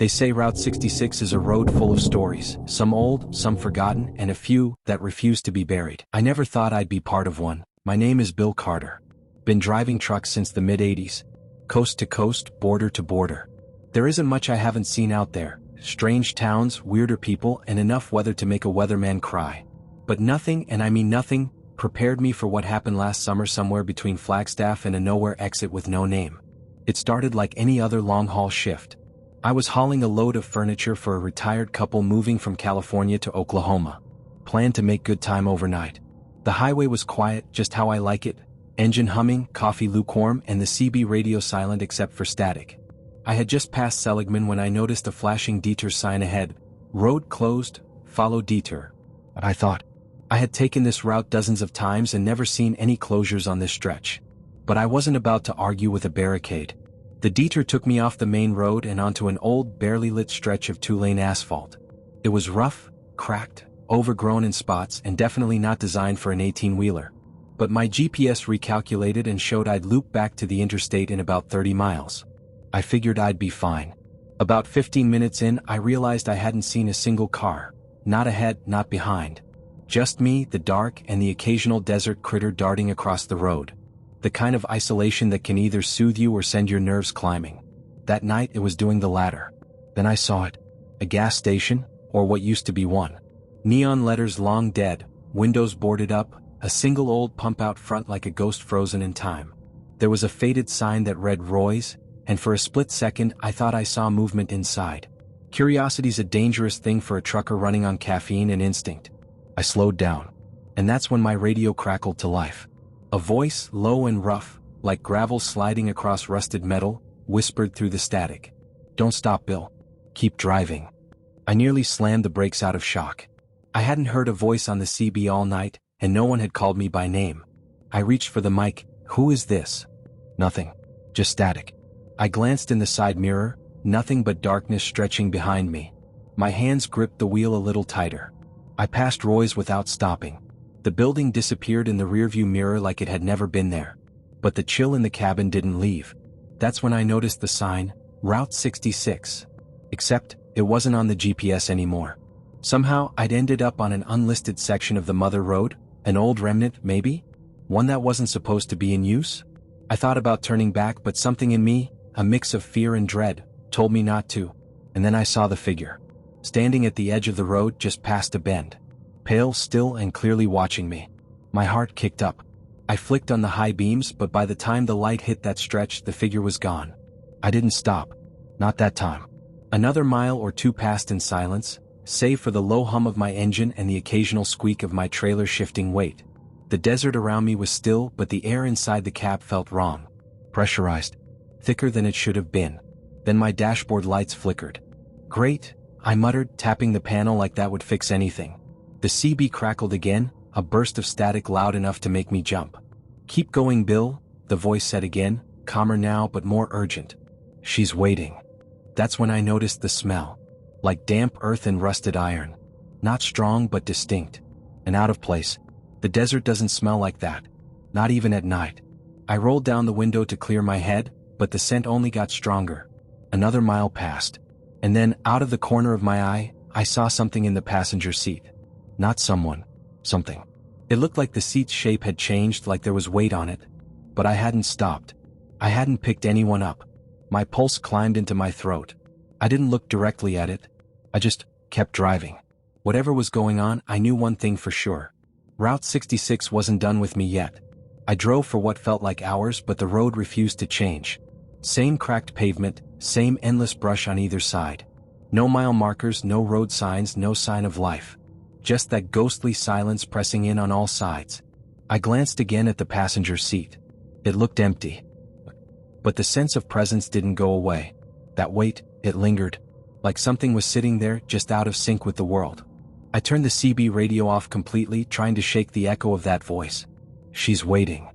They say Route 66 is a road full of stories, some old, some forgotten, and a few that refuse to be buried. I never thought I'd be part of one. My name is Bill Carter. Been driving trucks since the mid-80s. Coast to coast, border to border. There isn't much I haven't seen out there. Strange towns, weirder people, and enough weather to make a weatherman cry. But nothing, and I mean nothing, prepared me for what happened last summer somewhere between Flagstaff and a nowhere exit with no name. It started like any other long-haul shift. I was hauling a load of furniture for a retired couple moving from California to Oklahoma. Planned to make good time overnight. The highway was quiet, just how I like it. Engine humming, coffee lukewarm, and the CB radio silent except for static. I had just passed Seligman when I noticed a flashing detour sign ahead. Road closed, follow detour. I thought. I had taken this route dozens of times and never seen any closures on this stretch. But I wasn't about to argue with a barricade. The detour took me off the main road and onto an old, barely lit stretch of two-lane asphalt. It was rough, cracked, overgrown in spots, and definitely not designed for an 18-wheeler. But my GPS recalculated and showed I'd loop back to the interstate in about 30 miles. I figured I'd be fine. About 15 minutes in, I realized I hadn't seen a single car. Not ahead, not behind. Just me, the dark, and the occasional desert critter darting across the road. The kind of isolation that can either soothe you or send your nerves climbing. That night it was doing the latter. Then I saw it. A gas station, or what used to be one. Neon letters long dead, windows boarded up, a single old pump out front like a ghost frozen in time. There was a faded sign that read Roy's, and for a split second I thought I saw movement inside. Curiosity's a dangerous thing for a trucker running on caffeine and instinct. I slowed down. And that's when my radio crackled to life. A voice, low and rough, like gravel sliding across rusted metal, whispered through the static. "Don't stop, Bill. Keep driving." I nearly slammed the brakes out of shock. I hadn't heard a voice on the CB all night, and no one had called me by name. I reached for the mic. "Who is this?" "Nothing. Just static." I glanced in the side mirror, nothing but darkness stretching behind me. My hands gripped the wheel a little tighter. I passed Roy's without stopping. The building disappeared in the rearview mirror like it had never been there. But the chill in the cabin didn't leave. That's when I noticed the sign, Route 66. Except, it wasn't on the GPS anymore. Somehow, I'd ended up on an unlisted section of the Mother Road, an old remnant, maybe? One that wasn't supposed to be in use? I thought about turning back, but something in me, a mix of fear and dread, told me not to. And then I saw the figure. Standing at the edge of the road just past a bend. Pale, still, and clearly watching me. My heart kicked up. I flicked on the high beams, but by the time the light hit that stretch, the figure was gone. I didn't stop. Not that time. Another mile or two passed in silence, save for the low hum of my engine and the occasional squeak of my trailer shifting weight. The desert around me was still, but the air inside the cab felt wrong. Pressurized. Thicker than it should have been. Then my dashboard lights flickered. "Great," I muttered, tapping the panel like that would fix anything. The CB crackled again, a burst of static loud enough to make me jump. "Keep going, Bill," the voice said again, calmer now but more urgent. "She's waiting." That's when I noticed the smell. Like damp earth and rusted iron. Not strong but distinct. And out of place. The desert doesn't smell like that. Not even at night. I rolled down the window to clear my head, but the scent only got stronger. Another mile passed. And then, out of the corner of my eye, I saw something in the passenger seat. Not someone. Something. It looked like the seat's shape had changed, like there was weight on it. But I hadn't stopped. I hadn't picked anyone up. My pulse climbed into my throat. I didn't look directly at it. I just kept driving. Whatever was going on, I knew one thing for sure. Route 66 wasn't done with me yet. I drove for what felt like hours, but the road refused to change. Same cracked pavement, same endless brush on either side. No mile markers, no road signs, no sign of life. Just that ghostly silence pressing in on all sides. I glanced again at the passenger seat. It looked empty. But the sense of presence didn't go away. That weight, it lingered. Like something was sitting there, just out of sync with the world. I turned the CB radio off completely, trying to shake the echo of that voice. She's waiting.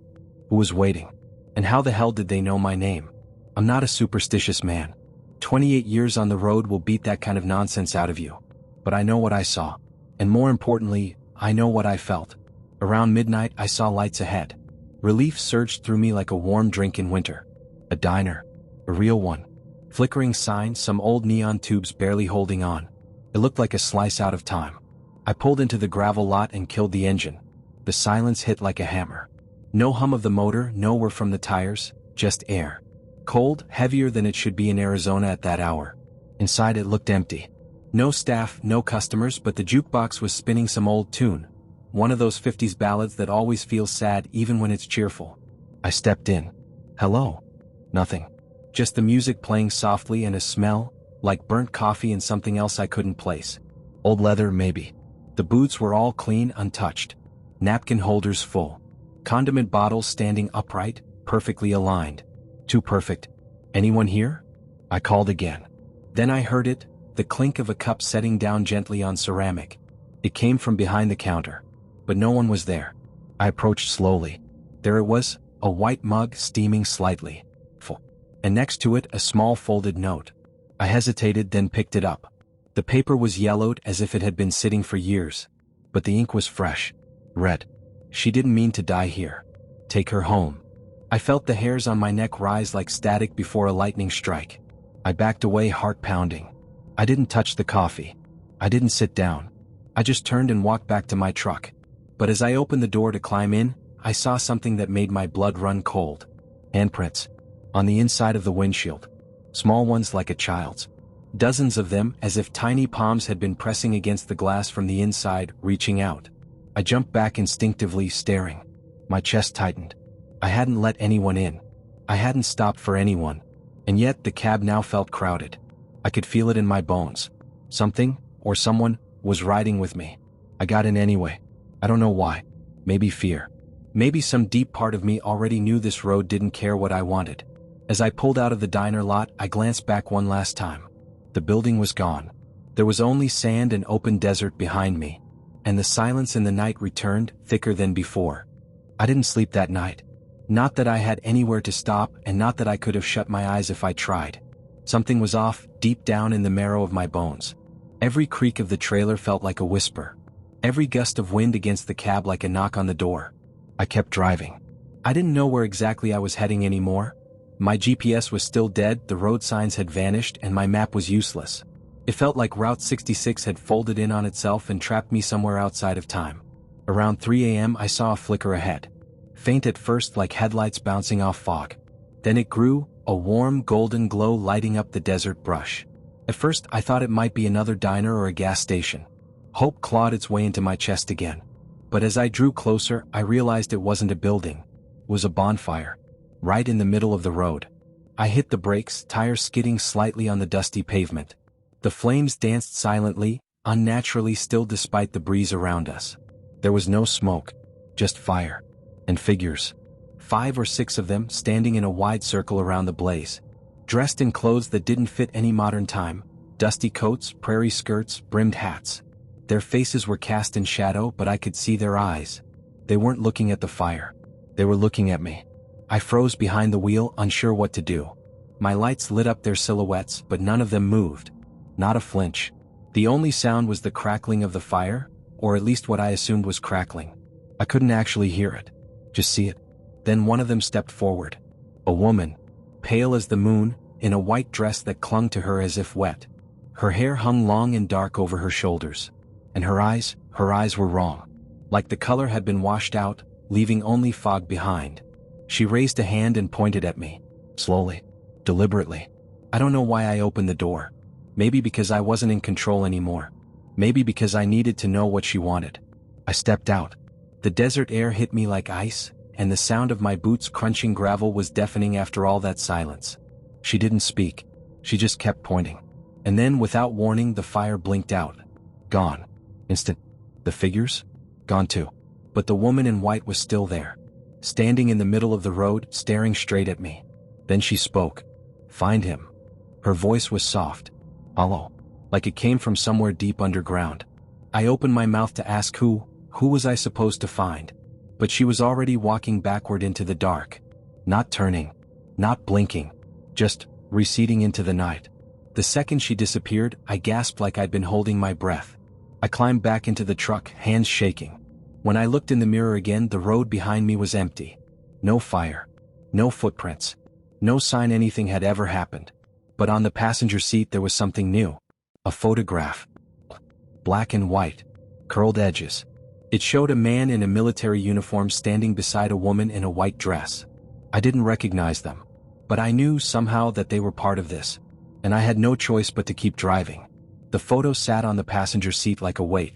Who was waiting? And how the hell did they know my name? I'm not a superstitious man. 28 years on the road will beat that kind of nonsense out of you. But I know what I saw. And more importantly, I know what I felt. Around midnight, I saw lights ahead. Relief surged through me like a warm drink in winter. A diner. A real one. Flickering sign, some old neon tubes barely holding on. It looked like a slice out of time. I pulled into the gravel lot and killed the engine. The silence hit like a hammer. No hum of the motor, no whir from the tires, just air. Cold, heavier than it should be in Arizona at that hour. Inside it looked empty. No staff, no customers, but the jukebox was spinning some old tune. One of those 50s ballads that always feels sad even when it's cheerful. I stepped in. Hello? Nothing. Just the music playing softly and a smell, like burnt coffee and something else I couldn't place. Old leather, maybe. The boots were all clean, untouched. Napkin holders full. Condiment bottles standing upright, perfectly aligned. Too perfect. Anyone here? I called again. Then I heard it, the clink of a cup setting down gently on ceramic. It came from behind the counter. But no one was there. I approached slowly. There it was, a white mug steaming slightly. Full. And next to it a small folded note. I hesitated, then picked it up. The paper was yellowed as if it had been sitting for years. But the ink was fresh. Red. She didn't mean to die here. Take her home. I felt the hairs on my neck rise like static before a lightning strike. I backed away, heart pounding. I didn't touch the coffee. I didn't sit down. I just turned and walked back to my truck. But as I opened the door to climb in, I saw something that made my blood run cold. Handprints. On the inside of the windshield. Small ones like a child's. Dozens of them, as if tiny palms had been pressing against the glass from the inside, reaching out. I jumped back instinctively, staring. My chest tightened. I hadn't let anyone in. I hadn't stopped for anyone. And yet the cab now felt crowded. I could feel it in my bones. Something, or someone, was riding with me. I got in anyway. I don't know why. Maybe fear. Maybe some deep part of me already knew this road didn't care what I wanted. As I pulled out of the diner lot, I glanced back one last time. The building was gone. There was only sand and open desert behind me. And the silence in the night returned, thicker than before. I didn't sleep that night. Not that I had anywhere to stop, and not that I could have shut my eyes if I tried. Something was off, deep down in the marrow of my bones. Every creak of the trailer felt like a whisper. Every gust of wind against the cab like a knock on the door. I kept driving. I didn't know where exactly I was heading anymore. My GPS was still dead, the road signs had vanished, and my map was useless. It felt like Route 66 had folded in on itself and trapped me somewhere outside of time. Around 3 a.m. I saw a flicker ahead. Faint at first, like headlights bouncing off fog. Then it grew, a warm golden glow lighting up the desert brush. At first I thought it might be another diner or a gas station. Hope clawed its way into my chest again. But as I drew closer, I realized it wasn't a building. It was a bonfire. Right in the middle of the road. I hit the brakes, tires skidding slightly on the dusty pavement. The flames danced silently, unnaturally still despite the breeze around us. There was no smoke, just fire. And figures. 5 or 6 of them standing in a wide circle around the blaze. Dressed in clothes that didn't fit any modern time. Dusty coats, prairie skirts, brimmed hats. Their faces were cast in shadow, but I could see their eyes. They weren't looking at the fire. They were looking at me. I froze behind the wheel, unsure what to do. My lights lit up their silhouettes, but none of them moved. Not a flinch. The only sound was the crackling of the fire, or at least what I assumed was crackling. I couldn't actually hear it. Just see it. Then one of them stepped forward. A woman, pale as the moon, in a white dress that clung to her as if wet. Her hair hung long and dark over her shoulders. And her eyes were wrong. Like the color had been washed out, leaving only fog behind. She raised a hand and pointed at me. Slowly. Deliberately. I don't know why I opened the door. Maybe because I wasn't in control anymore. Maybe because I needed to know what she wanted. I stepped out. The desert air hit me like ice, and the sound of my boots crunching gravel was deafening after all that silence. She didn't speak. She just kept pointing. And then, without warning, the fire blinked out. Gone. Instant. The figures? Gone too. But the woman in white was still there. Standing in the middle of the road, staring straight at me. Then she spoke. Find him. Her voice was soft. Hollow. Like it came from somewhere deep underground. I opened my mouth to ask who was I supposed to find? But she was already walking backward into the dark. Not turning. Not blinking. Just receding into the night. The second she disappeared, I gasped like I'd been holding my breath. I climbed back into the truck, hands shaking. When I looked in the mirror again, the road behind me was empty. No fire. No footprints. No sign anything had ever happened. But on the passenger seat there was something new. A photograph. Black and white. Curled edges. It showed a man in a military uniform standing beside a woman in a white dress. I didn't recognize them. But I knew somehow that they were part of this. And I had no choice but to keep driving. The photo sat on the passenger seat like a weight.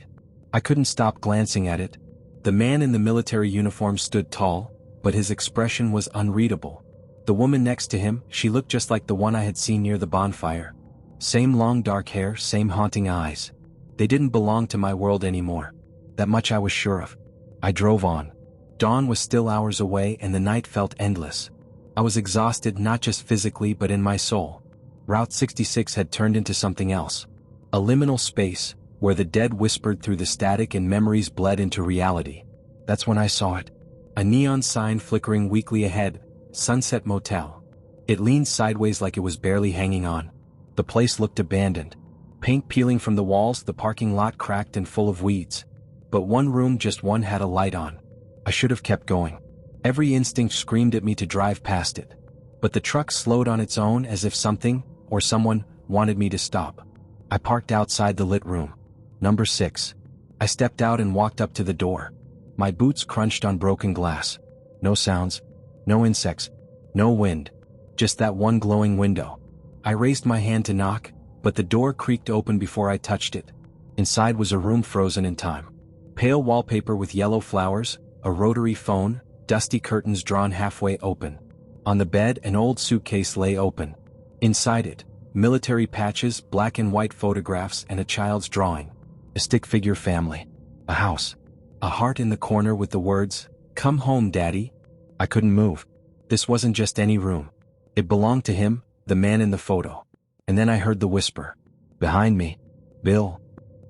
I couldn't stop glancing at it. The man in the military uniform stood tall, but his expression was unreadable. The woman next to him, she looked just like the one I had seen near the bonfire. Same long dark hair, same haunting eyes. They didn't belong to my world anymore. That much I was sure of. I drove on. Dawn was still hours away and the night felt endless. I was exhausted not just physically but in my soul. Route 66 had turned into something else. A liminal space, where the dead whispered through the static and memories bled into reality. That's when I saw it. A neon sign flickering weakly ahead, Sunset Motel. It leaned sideways like it was barely hanging on. The place looked abandoned. Paint peeling from the walls, the parking lot cracked and full of weeds. But one room, just one, had a light on. I should have kept going. Every instinct screamed at me to drive past it. But the truck slowed on its own as if something, or someone, wanted me to stop. I parked outside the lit room. Number 6. I stepped out and walked up to the door. My boots crunched on broken glass. No sounds. No insects. No wind. Just that one glowing window. I raised my hand to knock, but the door creaked open before I touched it. Inside was a room frozen in time. Pale wallpaper with yellow flowers, a rotary phone, dusty curtains drawn halfway open. On the bed, an old suitcase lay open. Inside it, military patches, black and white photographs, and a child's drawing. A stick figure family. A house. A heart in the corner with the words, "Come home, Daddy." I couldn't move. This wasn't just any room. It belonged to him, the man in the photo. And then I heard the whisper. Behind me. "Bill."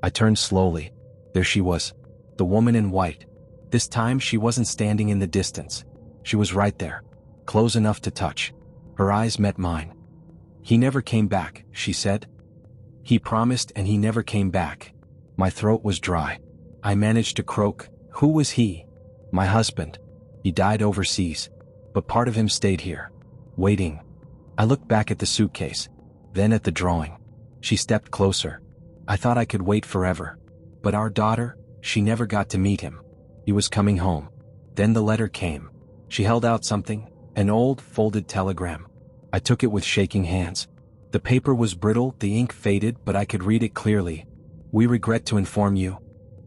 I turned slowly. There she was. The woman in white. This time she wasn't standing in the distance. She was right there. Close enough to touch. Her eyes met mine. "He never came back," she said. "He promised and he never came back." My throat was dry. I managed to croak, "Who was he?" "My husband. He died overseas. But part of him stayed here. Waiting." I looked back at the suitcase. Then at the drawing. She stepped closer. I thought I could wait forever. But our daughter, she never got to meet him. He was coming home. Then the letter came. She held out something, an old, folded telegram. I took it with shaking hands. The paper was brittle, the ink faded, but I could read it clearly. "We regret to inform you."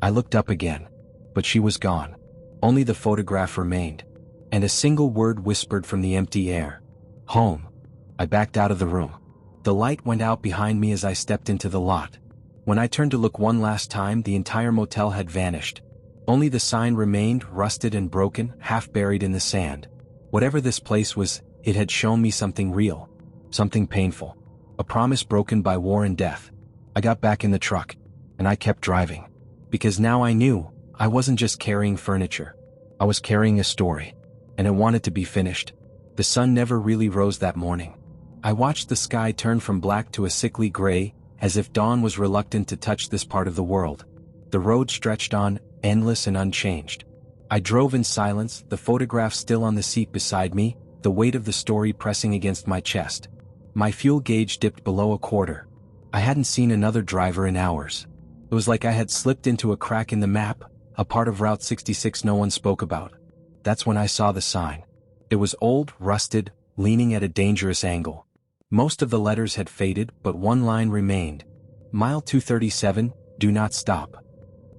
I looked up again. But she was gone. Only the photograph remained. And a single word whispered from the empty air. "Home." I backed out of the room. The light went out behind me as I stepped into the lot. When I turned to look one last time, the entire motel had vanished. Only the sign remained, rusted and broken, half buried in the sand. Whatever this place was, it had shown me something real. Something painful. A promise broken by war and death. I got back in the truck. And I kept driving. Because now I knew, I wasn't just carrying furniture. I was carrying a story. And it wanted to be finished. The sun never really rose that morning. I watched the sky turn from black to a sickly gray, as if dawn was reluctant to touch this part of the world. The road stretched on, endless and unchanged. I drove in silence, the photograph still on the seat beside me, the weight of the story pressing against my chest. My fuel gauge dipped below a quarter. I hadn't seen another driver in hours. It was like I had slipped into a crack in the map, a part of Route 66 no one spoke about. That's when I saw the sign. It was old, rusted, leaning at a dangerous angle. Most of the letters had faded, but one line remained. Mile 237, do not stop.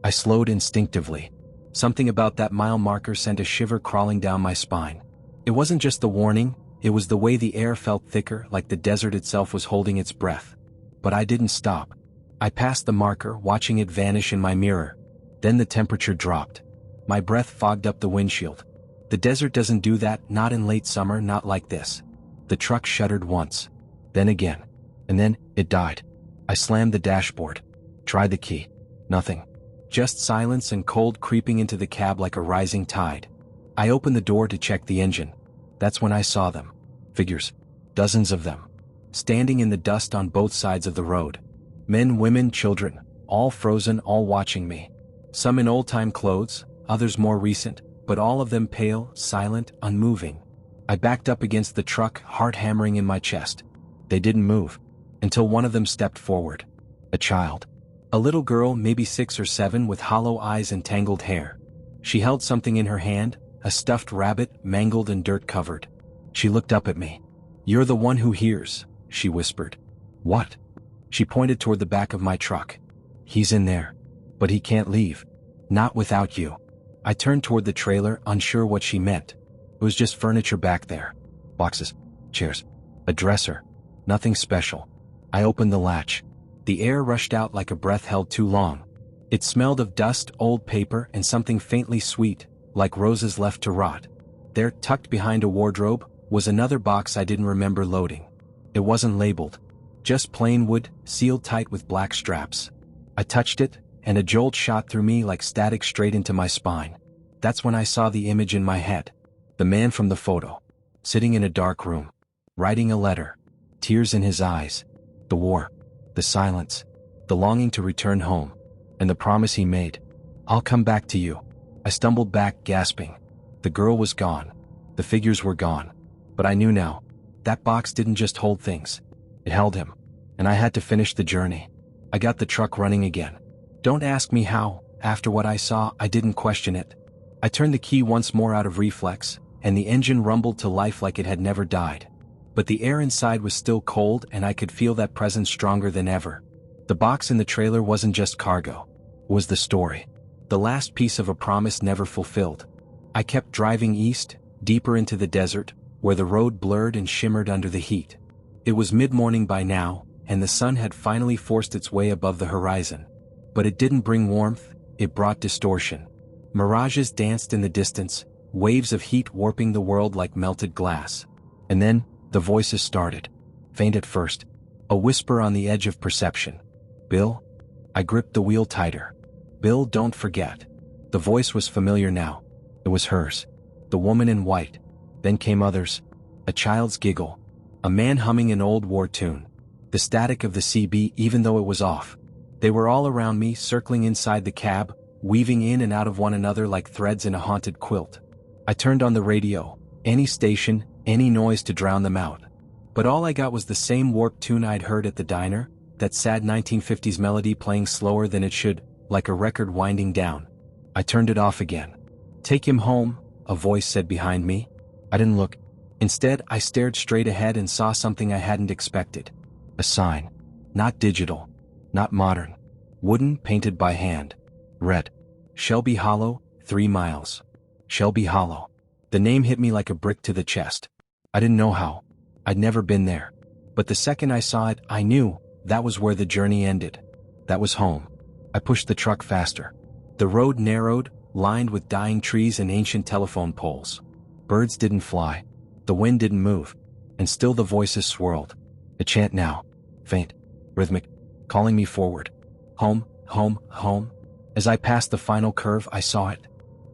I slowed instinctively. Something about that mile marker sent a shiver crawling down my spine. It wasn't just the warning, it was the way the air felt thicker, like the desert itself was holding its breath. But I didn't stop. I passed the marker, watching it vanish in my mirror. Then the temperature dropped. My breath fogged up the windshield. The desert doesn't do that, not in late summer, not like this. The truck shuddered once. Then again. And then, it died. I slammed the dashboard. Tried the key. Nothing. Just silence and cold creeping into the cab like a rising tide. I opened the door to check the engine. That's when I saw them. Figures. Dozens of them. Standing in the dust on both sides of the road. Men, women, children. All frozen, all watching me. Some in old-time clothes, others more recent, but all of them pale, silent, unmoving. I backed up against the truck, heart hammering in my chest. They didn't move. Until one of them stepped forward. A child. A little girl, maybe 6 or 7, with hollow eyes and tangled hair. She held something in her hand, a stuffed rabbit, mangled and dirt-covered. She looked up at me. "You're the one who hears," she whispered. "What?" She pointed toward the back of my truck. "He's in there. But he can't leave. Not without you." I turned toward the trailer, unsure what she meant. It was just furniture back there. Boxes, chairs, a dresser. Nothing special. I opened the latch. The air rushed out like a breath held too long. It smelled of dust, old paper, and something faintly sweet, like roses left to rot. There, tucked behind a wardrobe, was another box I didn't remember loading. It wasn't labeled. Just plain wood, sealed tight with black straps. I touched it, and a jolt shot through me like static straight into my spine. That's when I saw the image in my head. The man from the photo. Sitting in a dark room. Writing a letter. Tears in his eyes. The war. The silence. The longing to return home. And the promise he made. "I'll come back to you." I stumbled back, gasping. The girl was gone. The figures were gone. But I knew now. That box didn't just hold things. It held him. And I had to finish the journey. I got the truck running again. Don't ask me how. After what I saw, I didn't question it. I turned the key once more out of reflex, and the engine rumbled to life like it had never died. But the air inside was still cold, and I could feel that presence stronger than ever. The box in the trailer wasn't just cargo. It was the story. The last piece of a promise never fulfilled. I kept driving east, deeper into the desert, where the road blurred and shimmered under the heat. It was mid-morning by now, and the sun had finally forced its way above the horizon. But it didn't bring warmth, it brought distortion. Mirages danced in the distance, waves of heat warping the world like melted glass. And then, the voices started. Faint at first. A whisper on the edge of perception. "Bill?" I gripped the wheel tighter. "Bill, don't forget." The voice was familiar now. It was hers. The woman in white. Then came others. A child's giggle. A man humming an old war tune. The static of the CB, even though it was off. They were all around me, circling inside the cab, weaving in and out of one another like threads in a haunted quilt. I turned on the radio. Any station, any noise to drown them out. But all I got was the same warped tune I'd heard at the diner, that sad 1950s melody playing slower than it should, like a record winding down. I turned it off again. "Take him home," a voice said behind me. I didn't look. Instead, I stared straight ahead and saw something I hadn't expected. A sign. Not digital. Not modern. Wooden, painted by hand. Read. Shelby Hollow, 3 miles. Shelby Hollow. The name hit me like a brick to the chest. I didn't know how. I'd never been there. But the second I saw it, I knew that was where the journey ended. That was home. I pushed the truck faster. The road narrowed, lined with dying trees and ancient telephone poles. Birds didn't fly. The wind didn't move. And still the voices swirled. A chant now. Faint. Rhythmic. Calling me forward. Home, home, home. As I passed the final curve, I saw it.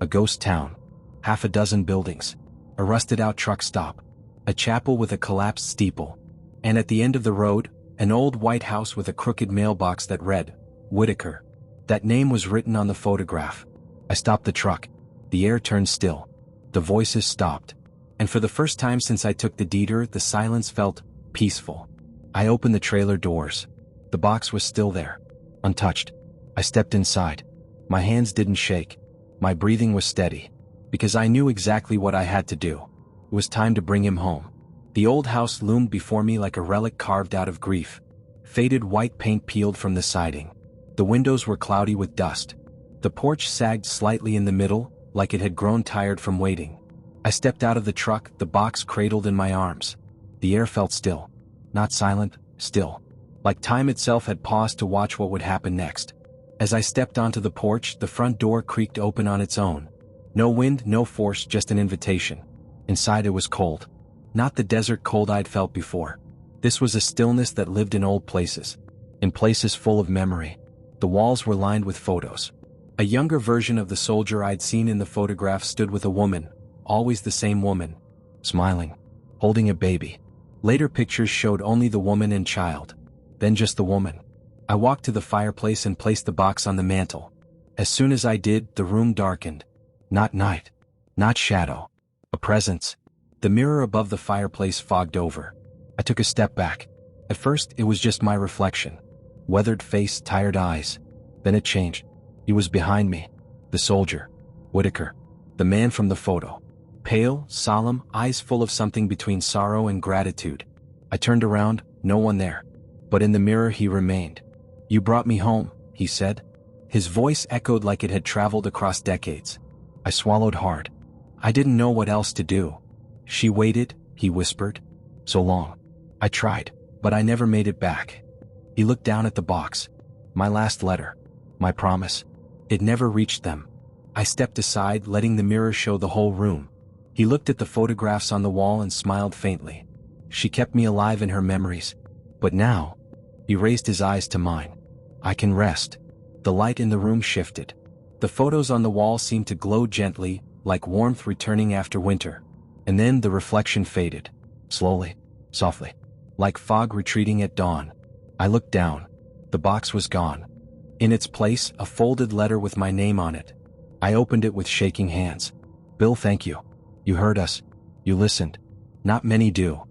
A ghost town. Half a dozen buildings. A rusted-out truck stop. A chapel with a collapsed steeple. And at the end of the road, an old white house with a crooked mailbox that read, Whitaker. That name was written on the photograph. I stopped the truck. The air turned still. The voices stopped. And for the first time since I took the detour, the silence felt peaceful. I opened the trailer doors. The box was still there. Untouched. I stepped inside. My hands didn't shake. My breathing was steady. Because I knew exactly what I had to do. It was time to bring him home. The old house loomed before me like a relic carved out of grief. Faded white paint peeled from the siding. The windows were cloudy with dust. The porch sagged slightly in the middle, like it had grown tired from waiting. I stepped out of the truck, the box cradled in my arms. The air felt still. Not silent, still. Like time itself had paused to watch what would happen next. As I stepped onto the porch, the front door creaked open on its own. No wind, no force, just an invitation. Inside it was cold. Not the desert cold I'd felt before. This was a stillness that lived in old places. In places full of memory. The walls were lined with photos. A younger version of the soldier I'd seen in the photograph stood with a woman, always the same woman, smiling, holding a baby. Later pictures showed only the woman and child. Then just the woman. I walked to the fireplace and placed the box on the mantel. As soon as I did, the room darkened. Not night. Not shadow. A presence. The mirror above the fireplace fogged over. I took a step back. At first, it was just my reflection. Weathered face, tired eyes. Then it changed. He was behind me. The soldier. Whitaker. The man from the photo. Pale, solemn, eyes full of something between sorrow and gratitude. I turned around, no one there. But in the mirror he remained. "You brought me home," he said. His voice echoed like it had traveled across decades. I swallowed hard. I didn't know what else to do. "She waited," he whispered. "So long." I tried, but I never made it back. He looked down at the box. My last letter. My promise. It never reached them. I stepped aside, letting the mirror show the whole room. He looked at the photographs on the wall and smiled faintly. She kept me alive in her memories. But now, he raised his eyes to mine. I can rest. The light in the room shifted. The photos on the wall seemed to glow gently, like warmth returning after winter. And then the reflection faded. Slowly, softly. Like fog retreating at dawn. I looked down. The box was gone. In its place, a folded letter with my name on it. I opened it with shaking hands. "Bill, thank you. You heard us. You listened. Not many do."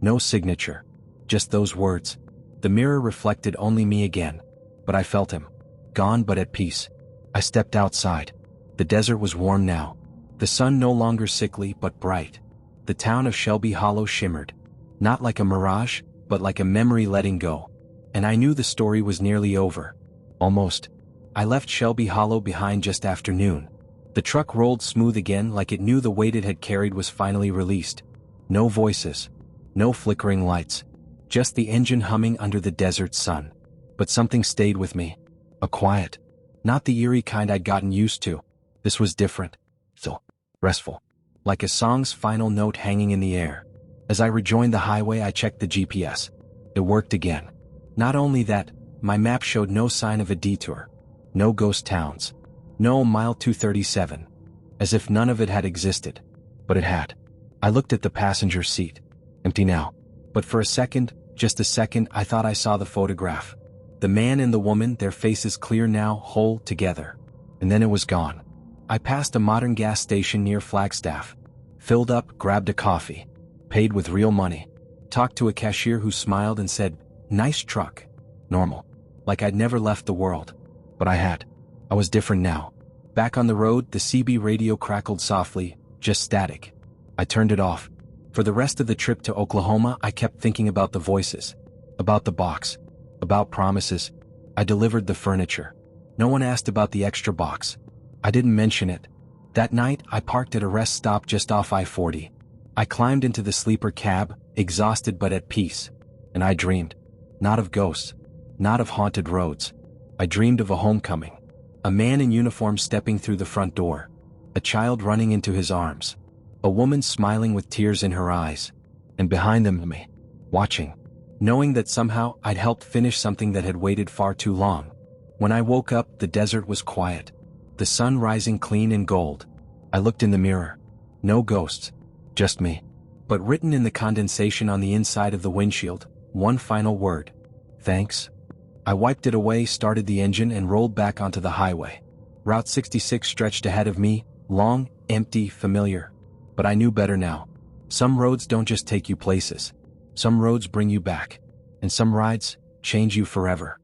No signature. Just those words. The mirror reflected only me again. But I felt him. Gone but at peace. I stepped outside. The desert was warm now. The sun no longer sickly but bright. The town of Shelby Hollow shimmered. Not like a mirage, but like a memory letting go. And I knew the story was nearly over. Almost. I left Shelby Hollow behind just after noon. The truck rolled smooth again, like it knew the weight it had carried was finally released. No voices. No flickering lights. Just the engine humming under the desert sun. But something stayed with me. A quiet. Not the eerie kind I'd gotten used to. This was different. So restful. Like a song's final note hanging in the air. As I rejoined the highway, I checked the GPS. It worked again. Not only that, my map showed no sign of a detour. No ghost towns. No mile 237. As if none of it had existed. But it had. I looked at the passenger seat. Empty now. But for a second, just a second, I thought I saw the photograph. The man and the woman, their faces clear now, whole together. And then it was gone. I passed a modern gas station near Flagstaff. Filled up, grabbed a coffee. Paid with real money. Talked to a cashier who smiled and said, "Nice truck." Normal. Like I'd never left the world. But I had. I was different now. Back on the road, the CB radio crackled softly, just static. I turned it off. For the rest of the trip to Oklahoma, I kept thinking about the voices. About the box. About promises. I delivered the furniture. No one asked about the extra box. I didn't mention it. That night, I parked at a rest stop just off I-40. I climbed into the sleeper cab, exhausted but at peace. And I dreamed. Not of ghosts. Not of haunted roads. I dreamed of a homecoming. A man in uniform stepping through the front door. A child running into his arms. A woman smiling with tears in her eyes. And behind them, me. Watching. Knowing that somehow I'd helped finish something that had waited far too long. When I woke up, the desert was quiet. The sun rising clean and gold. I looked in the mirror. No ghosts. Just me. But written in the condensation on the inside of the windshield, one final word. Thanks. I wiped it away, started the engine, and rolled back onto the highway. Route 66 stretched ahead of me, long, empty, familiar. But I knew better now. Some roads don't just take you places. Some roads bring you back. And some rides change you forever.